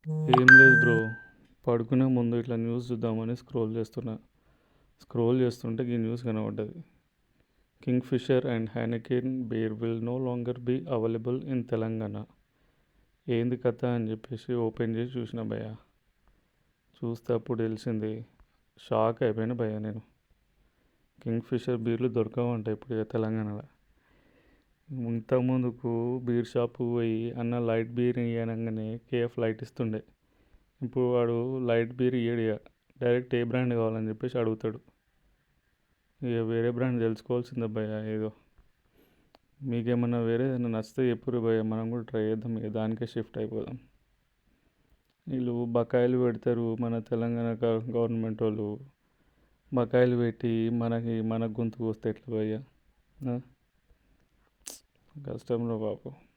ఏం లేదు బ్రో. పడుకునే ముందు ఇట్లా న్యూస్ చూద్దామని స్క్రోల్ చేస్తుంటే ఈ న్యూస్ కనబడ్డది. Kingfisher and Heineken beer will no longer be available in Telangana. ఏంది కథ అని చెప్పేసి ఓపెన్ చేసి చూసిన భయ్య. చూస్తే అప్పుడు తెలిసింది. షాక్ అయిపోయిన భయ్య నేను. కింగ్ ఫిషర్ బీర్లు దొరకవంట ఇప్పుడు ఇక తెలంగాణలో. ఇంతకుముందుకు బీర్ షాపు పోయి అన్న లైట్ బీర్ ఇవ్వనంగానే కేఎఫ్ లైట్ ఇస్తుండే. ఇప్పుడు వాడు లైట్ బీర్ ఇయ్యడు ఇక. డైరెక్ట్ ఏ బ్రాండ్ కావాలని చెప్పేసి అడుగుతాడు. ఇక వేరే బ్రాండ్ తెలుసుకోవాల్సిందే భయ్య ఏదో. మీకేమన్నా వేరే ఏదైనా నచ్చితే చెప్పుర్రు భయ్య, మనం కూడా ట్రై చేద్దాం, ఇక దానికే షిఫ్ట్ అయిపోదాం. వీళ్ళు బకాయిలు పెడతారు మన తెలంగాణ గవర్నమెంట్ వాళ్ళు. బకాయిలు పెట్టి మన గొంతుకు వస్తే ఎట్లా భయ్య? కష్టంలో బాబు.